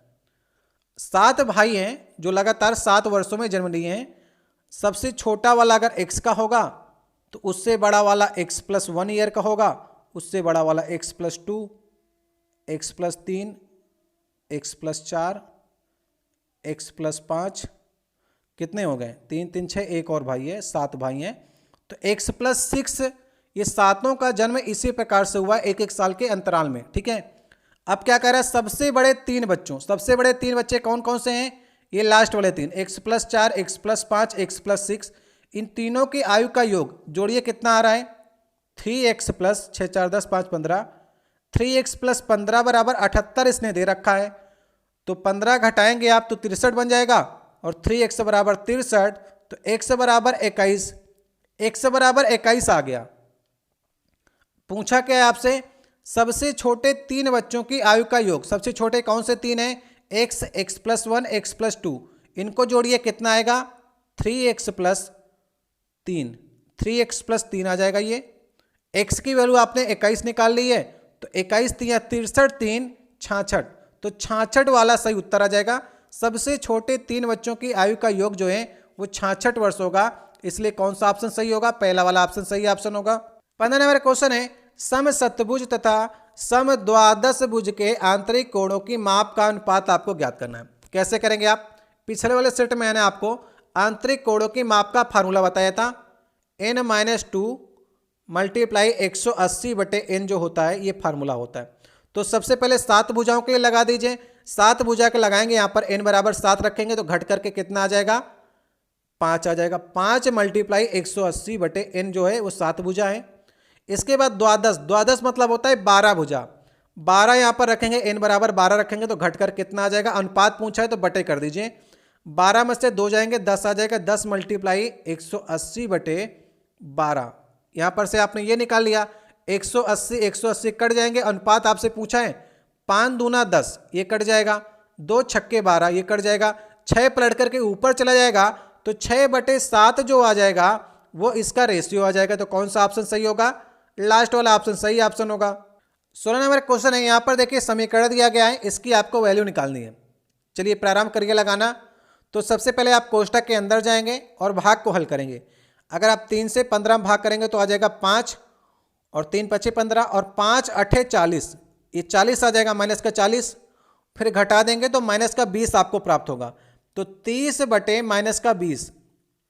7 भाई हैं जो लगातार 7 वर्षों में जन्म लिए हैं। सबसे छोटा वाला अगर x का होगा तो उससे बड़ा वाला x + 1 ईयर का होगा, उससे बड़ा वाला x + 2, x + 3, x + 4, x + 5, कितने हो गए? 3 3 6, एक और भाई है, 7 भाई हैं। तो x + 6, ये सातों का जन्म इसी प्रकार से हुआ, 1-1 साल के अंतराल में, ठीक है। अब क्या कह रहा है, सबसे बड़े 3 बच्चों, सबसे बड़े 3 बच्चे कौन कौन से हैं? ये लास्ट वाले 3, x + 4, x + 5, x + 6, इन तीनों की आयु का योग जोड़िए कितना आ रहा है? 3x + 6 4 10 5 15, 3x + 15 बराबर 78 इसने दे रखा है। तो 15 घटाएंगे आप तो 63 बन जाएगा, और 3x बराबर 63, तो x बराबर 21, x बराबर 21 आ गया। पूछा क्या है आपसे? सबसे छोटे 3 बच्चों की आयु का योग। सबसे छोटे कौन से 3 हैं? x, x + 1, x + 2, इनको जोड़िए कितना आएगा? 3x + 3, 3x + 3 आ जाएगा। ये x की वैल्यू आपने 21 निकाल ली है, तो 21 3 63, 3 66, तो 66 वाला सही उत्तर आ जाएगा। सबसे छोटे 3 बच्चों की आयु का योग जो है वो 66 वर्ष होगा, इसलिए कौन सा ऑप्शन सही होगा? पहला वाला ऑप्शन सही ऑप्शन होगा। 15 नंबर क्वेश्चन है समसतभुज तथा समद्वादश भुज के आंतरिक कोणों की माप का अनुपात आपको ज्ञात करना है। कैसे करेंगे आप? पिछले वाले सेट में मैंने आपको आंतरिक कोणों की माप का फार्मूला बताया था, n-2 मल्टीप्लाई 180/n जो होता है, ये फार्मूला होता है। तो सबसे पहले 7 भुजाओं के लिए लगा दीजिए। 7 भुजा के लगाएंगे, यहाँ पर n बराबर 7 रखेंगे तो घट करके कितना आ जाएगा? 5 आ जाएगा। 5 मल्टीप्लाई 180/n जो है वो 7 भुजा है। इसके बाद द्वादश, द्वादश मतलब होता है 12 भुजा। 12 यहाँ पर रखेंगे, n बराबर 12 रखेंगे तो घट कर कितना आ जाएगा? अनुपात पूछा है तो बटे कर दीजिए। 12 में से 2 जाएंगे, 10 आ जाएगा। 10 मल्टीप्लाई 180/12, यहाँ पर से आपने ये निकाल लिया। 180 कट जाएंगे, अनुपात आपसे पूछा है 5 दूना 10, ये कट जाएगा। 2 छक्के 12, ये कट जाएगा। 6 पलट करके ऊपर चला जाएगा तो 6/7 जो आ जाएगा वो इसका रेशियो आ जाएगा। तो कौन सा ऑप्शन सही होगा? लास्ट वाला ऑप्शन सही ऑप्शन होगा। 16 नंबर क्वेश्चन है, यहाँ पर देखिए समीकरण दिया गया है, इसकी आपको वैल्यू निकालनी है। चलिए प्रारंभ करिए लगाना। तो सबसे पहले आप कोष्टक के अंदर जाएंगे और भाग को हल करेंगे। अगर आप 3 से 15 भाग करेंगे तो आ जाएगा 5 और 3 × 5 = 15 और 5 × 8 = 40, ये 40 आ जाएगा, माइनस का 40, फिर घटा देंगे तो माइनस का 20 आपको प्राप्त होगा। तो 30/-20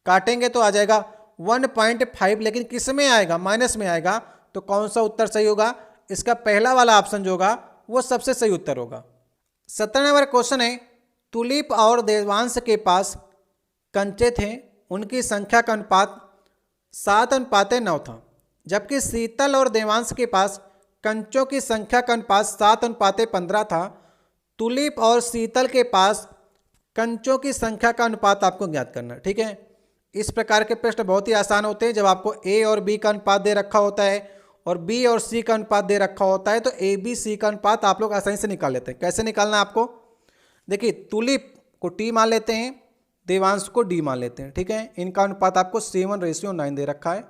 काटेंगे तो आ जाएगा 1.5, लेकिन किस में आएगा? माइनस में आएगा। तो कौन सा उत्तर सही होगा? इसका पहला वाला ऑप्शन जो होगा वो सबसे सही उत्तर होगा। 17 नंबर क्वेश्चन है, तुलीप और देवांश के पास कंचे थे, उनकी संख्या का अनुपात 7:9 था, जबकि शीतल और देवांश के पास कंचों की संख्या का अनुपात 7:15 था। तुलीप और शीतल के पास कंचों की संख्या का अनुपात आपको ज्ञात करना है। ठीक है, इस प्रकार के प्रश्न बहुत ही आसान होते हैं। जब आपको ए और बी का अनुपात दे रखा होता है और बी और सी का अनुपात दे रखा होता है तो ए बी सी का अनुपात आप लोग आसानी से निकाल लेते हैं। कैसे निकालना है आपको? देखिए, तुलीप को टी मान लेते हैं, देवांश को डी मान लेते हैं। ठीक है, इनका अनुपात आपको 7:9 दे रखा है।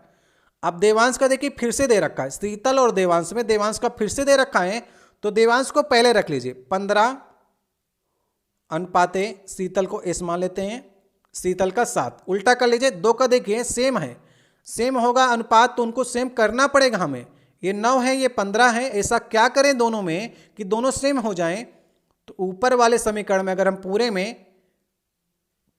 अब देवांश का देखिए फिर से दे रखा है, शीतल और देवांश में देवांश का फिर से दे रखा है, तो देवांश को पहले रख लीजिए 15 अनुपाते शीतल को एस मान लेते हैं, शीतल का 7। उल्टा कर लीजिए, 2 का देखिए सेम है, सेम होगा अनुपात तो उनको सेम करना पड़ेगा हमें। ये 9 है, ये 15 है, ऐसा क्या करें दोनों में कि दोनों सेम हो जाएं। तो ऊपर वाले समीकरण में अगर हम पूरे में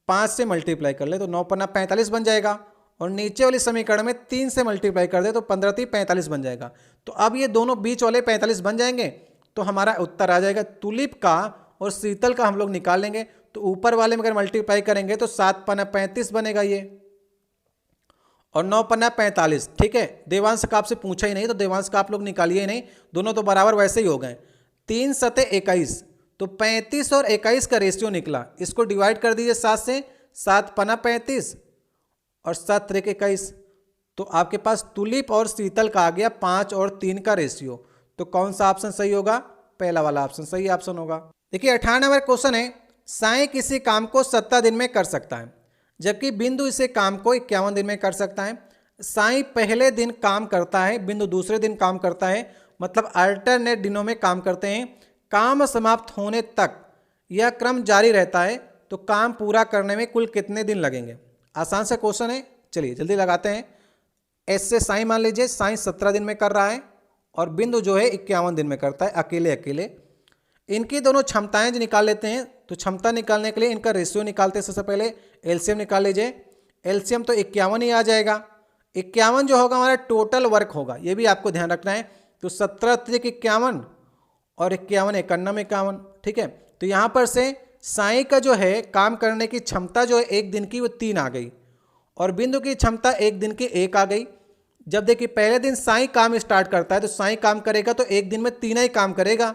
5 से मल्टीप्लाई कर ले तो 9 × 5 = 45 बन जाएगा, और नीचे वाले समीकरण में 3 से मल्टीप्लाई कर दे तो 15 × 3 = 45 बन जाएगा। तो अब ये दोनों बीच वाले 45 बन जाएंगे, तो हमारा उत्तर आ जाएगा। तुलीप का और शीतल का हम लोग निकाल लेंगे, तो ऊपर वाले में अगर मल्टीप्लाई करेंगे तो 7 × 5 = 35 बनेगा ये, और 9 × 5 = 45। ठीक है, देवांश का आपसे पूछा ही नहीं तो देवांश का आप लोग निकालिए ही नहीं, दोनों तो बराबर वैसे ही हो गए। 3 × 7 = 21, तो 35 और 21 का रेशियो निकला। इसको डिवाइड कर दीजिए 7 से, 7 × 5 = 35 और 7 × 3 = 21, तो आपके पास तुलीप और शीतल का आ गया 5 और 3 का रेशियो। तो कौन सा ऑप्शन सही होगा? पहला वाला ऑप्शन सही ऑप्शन होगा। देखिए 18 नंबर क्वेश्चन है, साई किसी काम को 17 दिन में कर सकता है, जबकि बिंदु इसे काम को 51 दिन में कर सकता है। साई पहले दिन काम करता है, बिंदु दूसरे दिन काम करता है, मतलब अल्टरनेट दिनों में काम करते हैं। काम समाप्त होने तक यह क्रम जारी रहता है, तो काम पूरा करने में कुल कितने दिन लगेंगे? आसान सा क्वेश्चन है, चलिए जल्दी लगाते हैं। एस से साई मान लीजिए, साई 17 दिन में कर रहा है और बिंदु जो है 51 दिन में करता है अकेले अकेले। इनकी दोनों क्षमताएं जो निकाल लेते हैं, तो क्षमता निकालने के लिए इनका रेशियो निकालते हैं। सबसे पहले एलसीएम निकाल लीजिए, एलसीएम तो 51 ही आ जाएगा। 51 जो होगा हमारा टोटल वर्क होगा, ये भी आपको ध्यान रखना है। तो 17 × 3 = 51 और 51 × 51 = 51। ठीक है, तो यहाँ पर से साई का जो है काम करने की क्षमता जो है एक दिन की वो 3 आ गई, और बिंदु की क्षमता एक दिन की 1 आ गई। जब देखिए पहले दिन साई काम स्टार्ट करता है तो साई काम करेगा तो एक दिन में 3 ही काम करेगा,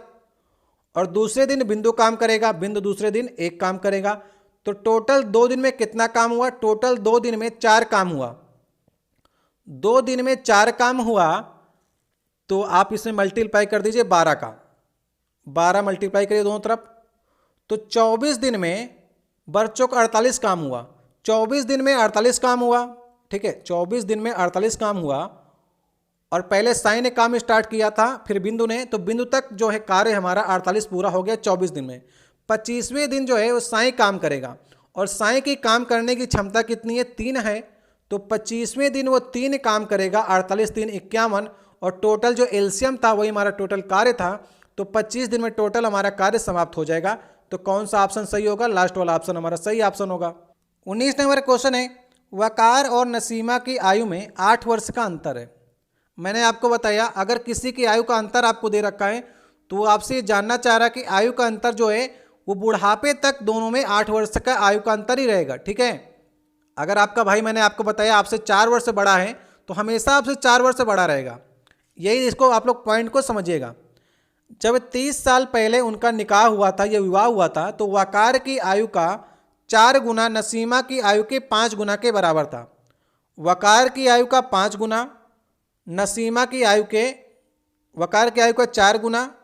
और दूसरे दिन बिंदु काम करेगा, बिंदु दूसरे दिन 1 काम करेगा। तो टोटल 2 दिन में कितना काम हुआ? टोटल 2 दिन में 4 काम हुआ। 2 दिन में 4 काम हुआ, तो आप इसमें मल्टीप्लाई कर दीजिए 12 का, 12 मल्टीप्लाई करिए दोनों तरफ, तो 24 दिन में बच्चों का 48 काम हुआ। 24 दिन में 48 काम हुआ। ठीक है, 24 दिन में 48 काम हुआ, और पहले साई ने काम स्टार्ट किया था, फिर बिंदु ने, तो बिंदु तक जो है कार्य हमारा 48 पूरा हो गया 24 दिन में। 25वें दिन जो है वो साई काम करेगा, और साई की काम करने की क्षमता कितनी है? 3 है, तो 25वें दिन वो 3 काम करेगा, 48 3 51, और टोटल जो एलसीएम था वही हमारा टोटल कार्य था। तो 25 दिन में टोटल हमारा कार्य समाप्त हो जाएगा। तो कौन सा ऑप्शन सही होगा? लास्ट वाला ऑप्शन हमारा सही ऑप्शन होगा। 19 नंबर क्वेश्चन है, वकार और नसीमा की आयु में 8 वर्ष का अंतर है। मैंने आपको बताया अगर किसी की आयु का अंतर आपको दे रखा है तो वो आपसे ये जानना चाह रहा है कि आयु का अंतर जो है वो बुढ़ापे तक दोनों में 8 वर्ष का आयु का अंतर ही रहेगा। ठीक है, अगर आपका भाई, मैंने आपको बताया, आपसे 4 वर्ष बड़ा है तो हमेशा आपसे 4 वर्ष बड़ा रहेगा। यही इसको आप लोग पॉइंट को समझिएगा। जब 30 साल पहले उनका निकाह हुआ था या विवाह हुआ था तो वकार की आयु का 4 गुना नसीमा की आयु के 5 गुना के बराबर था। वकार की आयु का 5 गुना, नसीमा की आयु के, वकार की आयु का 4 गुना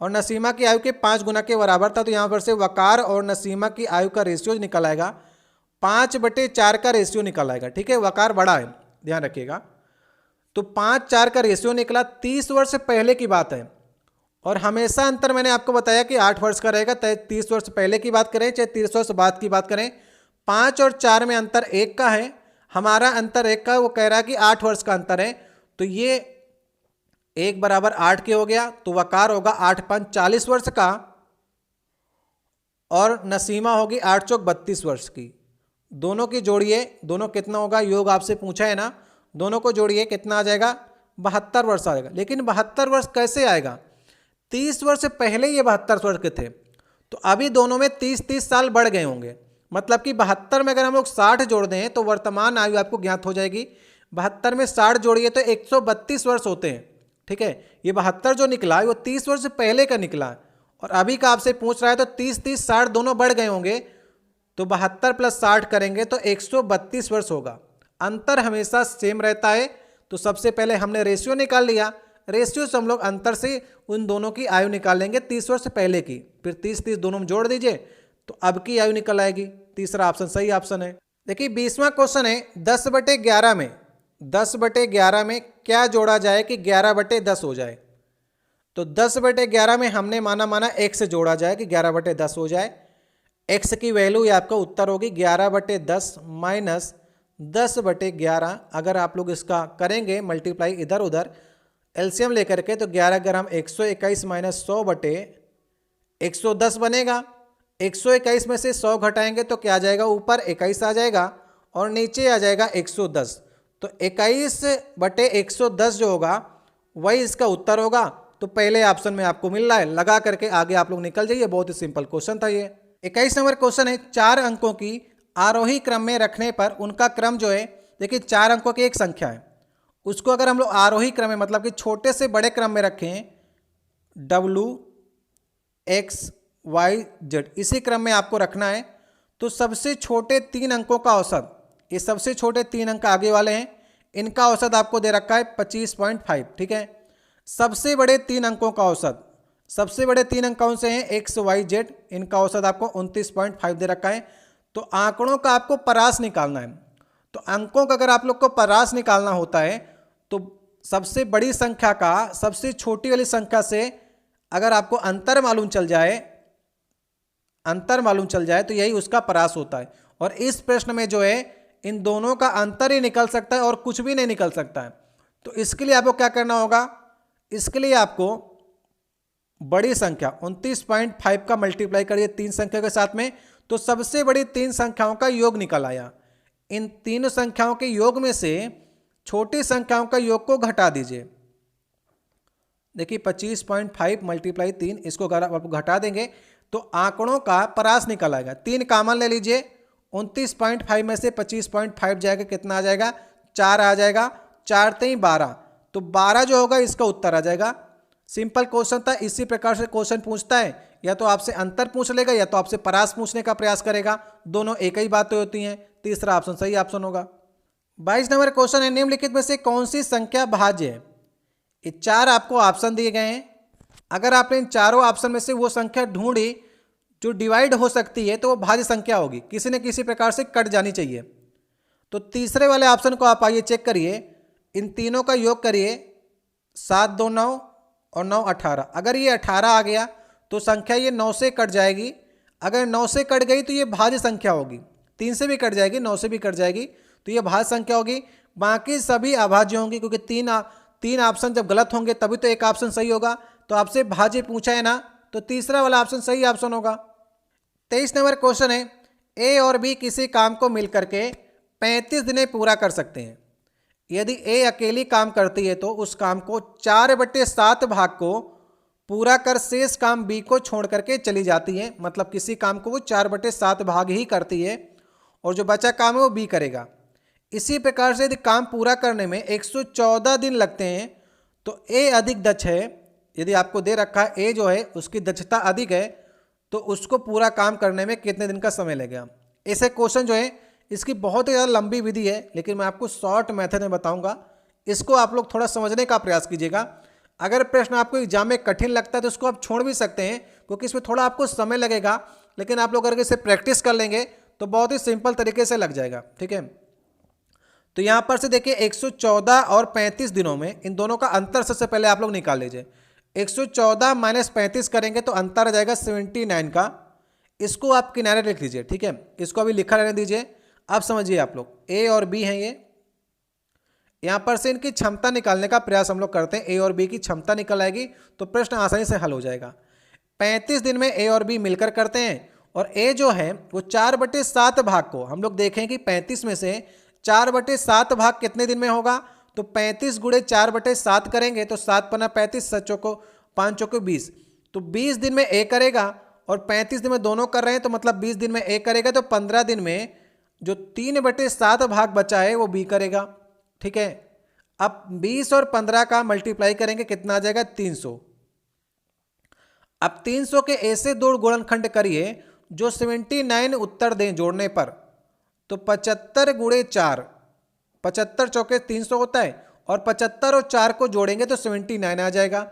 और नसीमा की आयु के 5 गुना के बराबर था। तो यहाँ पर से वकार और नसीमा की आयु का रेशियो निकल आएगा 5/4 का रेशियो निकल आएगा। ठीक है, वकार बड़ा है, ध्यान रखिएगा। तो 5/4 का रेशियो निकला। 30 वर्ष पहले की बात है और हमेशा अंतर मैंने आपको बताया कि 8 वर्ष का रहेगा, चाहे 30 वर्ष पहले की बात करें चाहे 30 वर्ष बाद की बात करें। 5 और 4 में अंतर 1 का है, हमारा अंतर 1 का, वो कह रहा है कि 8 वर्ष का अंतर है। तो ये 1 बराबर 8 के हो गया, तो वकार होगा 8 5 40 वर्ष का और नसीमा होगी 8 चौक 32 वर्ष की। दोनों की जोड़िए, दोनों कितना होगा, योग आपसे पूछा है ना, दोनों को जोड़िए कितना आ जाएगा, 72 वर्ष आ जाएगा। लेकिन 72 वर्ष कैसे आएगा? 30 वर्ष पहले ये 72 वर्ष के थे, तो अभी दोनों में 30-30 साल बढ़ गए होंगे। मतलब कि 72 में अगर हम लोग 60 जोड़ दें तो वर्तमान आयु आपको ज्ञात हो जाएगी। 72 में 60 जोड़िए तो 132 वर्ष होते हैं। ठीक है, ये 72 जो निकला है वो 30 वर्ष पहले का निकला है और अभी का आपसे पूछ रहा है, तो 30-30 60 दोनों बढ़ गए होंगे। तो 72 + 60 करेंगे तो 132 वर्ष होगा। अंतर हमेशा सेम रहता है। तो सबसे पहले हमने रेशियो निकाल लिया, रेशियो से हम लोग अंतर से उन दोनों की आयु निकाल लेंगे 30 वर्ष पहले की, फिर 30-30 दोनों में जोड़ दीजिए तो अब की आयु निकल आएगी। तीसरा ऑप्शन सही ऑप्शन है। देखिए 20वां क्वेश्चन है, 10/11 में 10/11 में क्या जोड़ा जाए कि 11/10 हो जाए? तो 10/11 में हमने माना x जोड़ा जाए कि 11/10 हो जाए। x की वैल्यू ये आपका उत्तर होगी 11/10 माइनस 10/11। अगर आप लोग इसका करेंगे मल्टीप्लाई इधर उधर एलसीएम लेकर के, तो 11 ग्राम 121 माइनस 100/110 बनेगा। 121 में से 100 घटाएंगे तो क्या आ जाएगा, ऊपर 21 आ जाएगा और नीचे आ जाएगा 110। तो 21/110 जो होगा वही इसका उत्तर होगा। तो पहले ऑप्शन में आपको मिल रहा है, लगा करके आगे आप लोग निकल जाइए। बहुत ही सिंपल क्वेश्चन था ये। 21 नंबर क्वेश्चन है, 4 अंकों की आरोही क्रम में रखने पर उनका क्रम जो है, देखिए 4 अंकों की एक संख्या है, उसको अगर हम लोग आरोही क्रम में मतलब कि छोटे से बड़े क्रम में रखें, W X Y Z इसी क्रम में आपको रखना है। तो सबसे छोटे 3 अंकों का औसत, ये सबसे छोटे 3 अंक आगे वाले हैं, इनका औसत आपको दे रखा है 25.5। ठीक है, सबसे बड़े 3 अंकों का औसत, सबसे बड़े 3 अंक कौन से हैं, X Y Z, इनका औसत आपको 29.5 दे रखा है। तो आंकड़ों का आपको परास निकालना है। तो अंकों का अगर आप लोग को परास निकालना होता है तो सबसे बड़ी संख्या का सबसे छोटी वाली संख्या से अगर आपको अंतर मालूम चल जाए तो यही उसका परास होता है। और इस प्रश्न में जो है इन दोनों का अंतर ही निकल सकता है और कुछ भी नहीं निकल सकता है। तो इसके लिए आपको क्या करना होगा, इसके लिए आपको बड़ी संख्या 29.5 का मल्टीप्लाई करिए 3 संख्या के साथ में, तो सबसे बड़ी 3 संख्याओं का योग निकल आया। इन तीनों संख्याओं के योग में से छोटी संख्याओं का योग को घटा दीजिए। देखिए 25.5 × 3, इसको अगर आप घटा देंगे तो आंकड़ों का परास निकल आएगा। 3 कॉमन ले लीजिए, 29.5 में से 25.5 जाएगा, कितना आ जाएगा, 4 आ जाएगा। 4 3 12, तो 12 जो होगा इसका उत्तर आ जाएगा। सिंपल क्वेश्चन था। इसी प्रकार से क्वेश्चन पूछता है, या तो आपसे अंतर पूछ लेगा या तो आपसे परास पूछने का प्रयास करेगा, दोनों एक ही बातें होती हैं। तीसरा ऑप्शन सही ऑप्शन होगा। 22 नंबर क्वेश्चन है, निम्नलिखित में से कौन सी संख्या भाज्य है? ये 4 आपको ऑप्शन दिए गए हैं। अगर आपने इन चारों ऑप्शन में से वो संख्या ढूंढी जो डिवाइड हो सकती है तो वो भाज्य संख्या होगी, किसी न किसी प्रकार से कट जानी चाहिए। तो तीसरे वाले ऑप्शन को आप आइए चेक करिए, इन तीनों का योग करिए, 7 2 9 और 9 18। अगर ये 18 आ गया तो संख्या ये 9 से कट जाएगी। अगर 9 से कट गई तो ये भाज्य संख्या होगी, 3 से भी कट जाएगी, 9 से भी कट जाएगी, तो ये भाज्य संख्या होगी, बाकी सभी अभाज्य होंगी, क्योंकि तीन ऑप्शन जब गलत होंगे तभी तो एक ऑप्शन सही होगा। तो आपसे भाज्य पूछा है ना, तो तीसरा वाला ऑप्शन सही ऑप्शन होगा। 23 नंबर क्वेश्चन है, ए और बी किसी काम को मिलकर के 35 दिन में पूरा कर सकते हैं। यदि ए अकेली काम करती है तो उस काम को 4/7 भाग को पूरा कर शेष काम बी को छोड़ करके चली जाती है। मतलब किसी काम को वो 4/7 भाग ही करती है और जो बचा काम है वो बी करेगा। इसी प्रकार से यदि काम पूरा करने में 114 दिन लगते हैं तो ए अधिक दक्ष है। यदि आपको दे रखा है ए जो है उसकी दक्षता अधिक है तो उसको पूरा काम करने में कितने दिन का समय लगेगा। ऐसे क्वेश्चन जो है इसकी बहुत ही ज़्यादा लंबी विधि है, लेकिन मैं आपको शॉर्ट मेथड में बताऊंगा। इसको आप लोग थोड़ा समझने का प्रयास कीजिएगा। अगर प्रश्न आपको एग्जाम में कठिन लगता है तो इसको आप छोड़ भी सकते हैं, क्योंकि इसमें थोड़ा आपको समय लगेगा, लेकिन आप लोग अगर इसे प्रैक्टिस कर लेंगे तो बहुत ही सिंपल तरीके से लग जाएगा। ठीक है, तो यहाँ पर से देखिए 114 और 35 दिनों में इन दोनों का अंतर सबसे पहले आप लोग निकाल लीजिए। 114 - 35 करेंगे तो अंतर आ जाएगा 79 का। इसको आप किनारे लिख लीजिए। ठीक है, इसको अभी लिखा रहने दीजिए। अब समझिए आप लोग ए और बी हैं ये, यहाँ पर से इनकी क्षमता निकालने का प्रयास हम लोग करते हैं। ए और बी की क्षमता निकल आएगी तो प्रश्न आसानी से हल हो जाएगा। 35 दिन में ए और बी मिलकर करते हैं और ए जो है वो 4/7 भाग को हम लोग देखें कि 35 में से 4/7 भाग कितने दिन में होगा। तो 35 × 4/7 करेंगे तो 7 × 35, 7 चौको 5 चौको 20, तो 20 दिन में ए करेगा और 35 दिन में दोनों कर रहे हैं तो मतलब 20 दिन में ए करेगा। तो 15 दिन में जो 3/7 भाग बचा है वो बी करेगा। ठीक है, अब 20 और 15 का मल्टीप्लाई करेंगे कितना आ जाएगा 300। अब 300 के ऐसे दो गुणनखंड करिए जो 79 उत्तर दें जोड़ने पर। तो 75 × 4, 75 चौके 300 होता है और 75 और 4 को जोड़ेंगे तो 79 आ जाएगा।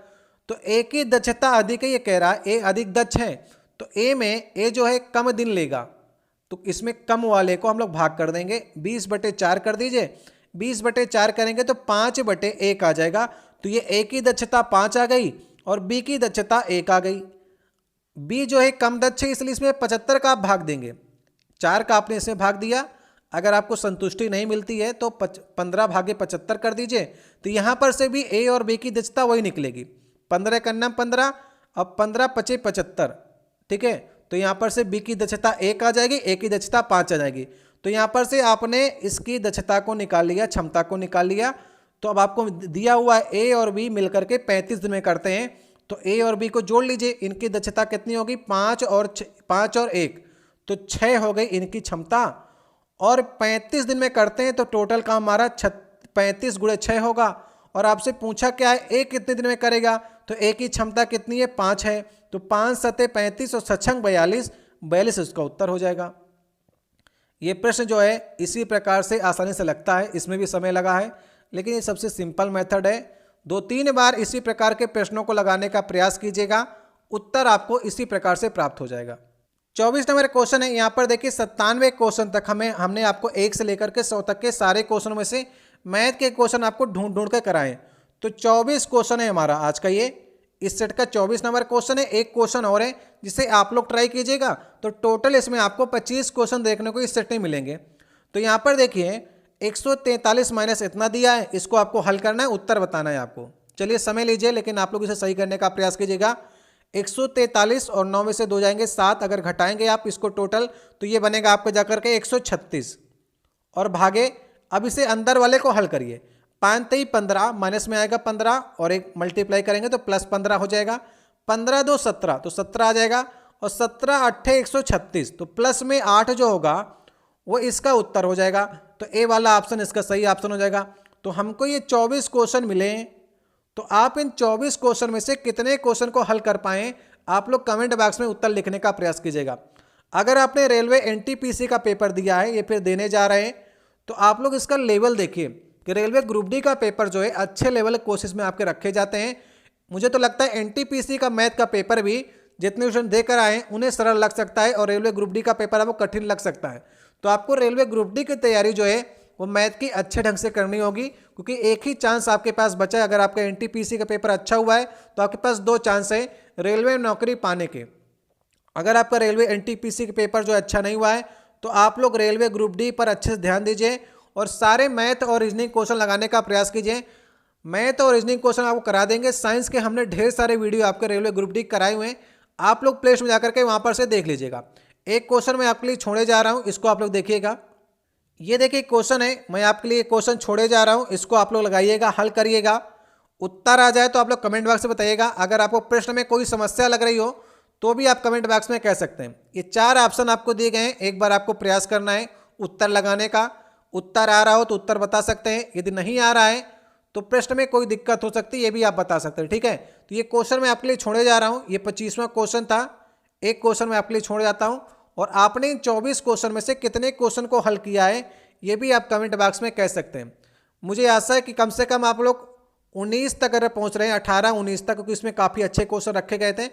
तो ए की दक्षता अधिक है, ये कह रहा है ए अधिक दक्ष है। तो ए में ए जो है कम दिन लेगा, तो इसमें कम वाले को हम लोग भाग कर देंगे। 20/4 कर दीजिए, 20/4 करेंगे तो 5/1 आ जाएगा। तो ये ए की दक्षता 5 आ गई और बी की दक्षता 1 आ गई। बी जो है कम दक्ष है इसलिए इसमें 75 का आप भाग देंगे, 4 का आपने इसमें भाग दिया। अगर आपको संतुष्टि नहीं मिलती है तो 15 भागे 75 कर दीजिए। तो यहाँ पर से भी ए और बी की दक्षता वही निकलेगी। 15 का नाम 15, अब 15 × 5 = 75। ठीक है, तो यहाँ पर से बी की दक्षता 1 आ जाएगी, ए की दक्षता 5 आ जाएगी। तो यहाँ पर से आपने इसकी दक्षता को निकाल लिया, क्षमता को निकाल लिया। तो अब आपको दिया हुआ है ए और बी मिलकर के 35 दिन में करते हैं। तो ए और बी को जोड़ लीजिए, इनकी दक्षता कितनी होगी 5 और 1, तो 6 हो गई इनकी क्षमता। और 35 दिन में करते हैं तो टोटल काम हमारा 35 × 6 होगा। और आपसे पूछा क्या है ए कितने दिन में करेगा, तो ए की क्षमता कितनी है 5 है। तो 5 × 7 = 35 और 6 × 42 इसका उत्तर हो जाएगा। ये प्रश्न जो है इसी प्रकार से आसानी से लगता है, इसमें भी समय लगा है, लेकिन ये सबसे सिंपल मेथड है। 2-3 बार इसी प्रकार के प्रश्नों को लगाने का प्रयास कीजिएगा, उत्तर आपको इसी प्रकार से प्राप्त हो जाएगा। 24 नंबर क्वेश्चन है, यहाँ पर देखिए 97 क्वेश्चन तक हमने आपको 1 से लेकर के 100 तक के सारे क्वेश्चनों में से मैथ के क्वेश्चन आपको ढूंढ कर कराएं। तो 24 क्वेश्चन है हमारा आज का, ये इस सेट का 24 नंबर क्वेश्चन है। एक क्वेश्चन और है जिसे आप लोग ट्राई कीजिएगा, तो टोटल इसमें आपको 25 क्वेश्चन देखने को इस सेट में मिलेंगे। तो यहाँ पर देखिए 143 माइनस इतना दिया है, इसको आपको हल करना है, उत्तर बताना है आपको। चलिए समय लीजिए, लेकिन आप लोग इसे सही करने का प्रयास कीजिएगा। 143 और 9 में से 2 जाएंगे 7, अगर घटाएंगे आप इसको टोटल तो ये बनेगा आपको जाकर के 136 और भागे। अब इसे अंदर वाले को हल करिए, 5 × 3 = 15, माइनस में आएगा 15 और एक मल्टीप्लाई करेंगे तो प्लस 15 हो जाएगा। 15 × 2 = 17, तो 17 आ जाएगा और 17 × 8 = 136, तो प्लस में 8 जो होगा वो इसका उत्तर हो जाएगा। तो ए वाला ऑप्शन इसका सही ऑप्शन हो जाएगा। तो हमको ये 24 क्वेश्चन मिले, तो आप इन 24 क्वेश्चन में से कितने क्वेश्चन को हल कर पाएँ आप लोग कमेंट बॉक्स में उत्तर लिखने का प्रयास कीजिएगा। अगर आपने रेलवे एनटीपीसी का पेपर दिया है, ये फिर देने जा रहे हैं, तो आप लोग इसका लेवल देखिए कि रेलवे ग्रुप डी का पेपर जो है अच्छे लेवल कोर्सेज में आपके रखे जाते हैं। मुझे तो लगता है एनटीपीसी का मैथ का पेपर भी जितने क्वेश्चन देकर आए उन्हें सरल लग सकता है और रेलवे ग्रुप डी का पेपर आपको कठिन लग सकता है। तो आपको रेलवे ग्रुप डी की तैयारी जो है वो मैथ की अच्छे ढंग से करनी होगी, क्योंकि एक ही चांस आपके पास बचा है। अगर आपका एनटीपीसी का पेपर अच्छा हुआ है तो आपके पास 2 चांस है रेलवे में नौकरी पाने के। अगर आपका रेलवे एनटीपीसी का पेपर जो अच्छा नहीं हुआ है तो आप लोग रेलवे ग्रुप डी पर अच्छे से ध्यान दीजिए और सारे मैथ और रीजनिंग क्वेश्चन लगाने का प्रयास कीजिए। मैथ और रीजनिंग क्वेश्चन आपको करा देंगे। साइंस के हमने ढेर सारे वीडियो आपके रेलवे ग्रुप डी कराए हुए हैं, आप लोग प्ले स्टोर में जाकर के वहाँ पर से देख लीजिएगा। एक क्वेश्चन मैं आपके लिए छोड़े जा रहा हूँ, इसको आप लोग देखिएगा। ये देखिए क्वेश्चन है, मैं आपके लिए क्वेश्चन छोड़े जा रहा हूँ, इसको आप लोग लगाइएगा, हल करिएगा। उत्तर आ जाए तो आप लोग कमेंट बॉक्स में बताइएगा। अगर आपको प्रश्न में कोई समस्या लग रही हो तो भी आप कमेंट बॉक्स में कह सकते हैं। ये 4 ऑप्शन आपको दिए गए हैं, एक बार आपको प्रयास करना है उत्तर लगाने का। उत्तर आ रहा हो तो उत्तर बता सकते हैं, यदि नहीं आ रहा है तो प्रश्न में कोई दिक्कत हो सकती है, ये भी आप बता सकते हैं। ठीक है, तो ये क्वेश्चन मैं आपके लिए छोड़े जा रहा हूँ। ये 25वां क्वेश्चन था। एक क्वेश्चन मैं आपके लिए छोड़ जाता हूँ, और आपने इन 24 क्वेश्चन में से कितने क्वेश्चन को हल किया है ये भी आप कमेंट बॉक्स में कह सकते हैं। मुझे आशा है कि कम से कम आप लोग 19 तक अगर पहुंच रहे हैं, 18-19 तक, क्योंकि इसमें काफ़ी अच्छे क्वेश्चन रखे गए थे,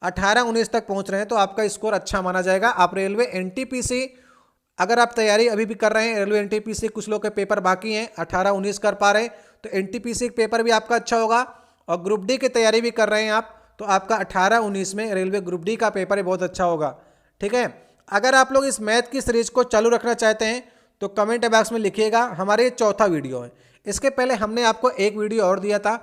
18-19 तक पहुंच रहे हैं तो आपका स्कोर अच्छा माना जाएगा। आप रेलवे एनटीपीसी अगर आप तैयारी अभी भी कर रहे हैं, रेलवे एनटीपीसी कुछ लोग के पेपर बाकी हैं, 18-19 कर पा रहे हैं तो एनटीपीसी पेपर भी आपका अच्छा होगा। और ग्रुप डी की तैयारी भी कर रहे हैं आप, तो आपका 18-19 में रेलवे ग्रुप डी का पेपर भी बहुत अच्छा होगा। ठीक है, अगर आप लोग इस मैथ की सीरीज को चालू रखना चाहते हैं तो कमेंट बॉक्स में लिखिएगा। हमारे ये चौथा वीडियो है। इसके पहले हमने आपको एक वीडियो और दिया था,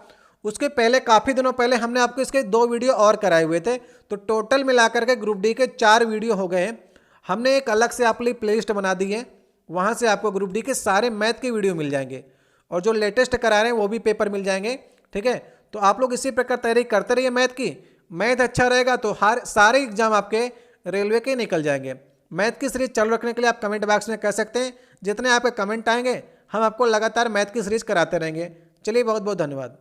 उसके पहले काफ़ी दिनों पहले हमने आपको इसके 2 वीडियो और कराए हुए थे, तो टोटल मिलाकर के ग्रुप डी के 4 वीडियो हो गए हैं। हमने एक अलग से आपके लिए प्लेलिस्ट बना दी है, वहाँ से आपको ग्रुप डी के सारे मैथ के वीडियो मिल जाएंगे, और जो लेटेस्ट करा रहे हैं वो भी पेपर मिल जाएंगे। ठीक है, तो आप लोग इसी प्रकार तैयारी करते रहिए मैथ की। मैथ अच्छा रहेगा तो सारे एग्जाम आपके रेलवे के निकल जाएंगे। मैथ की सीरीज चालू रखने के लिए आप कमेंट बॉक्स में कह सकते हैं। जितने आपके कमेंट आएंगे हम आपको लगातार मैथ की सीरीज कराते रहेंगे। चलिए, बहुत बहुत धन्यवाद।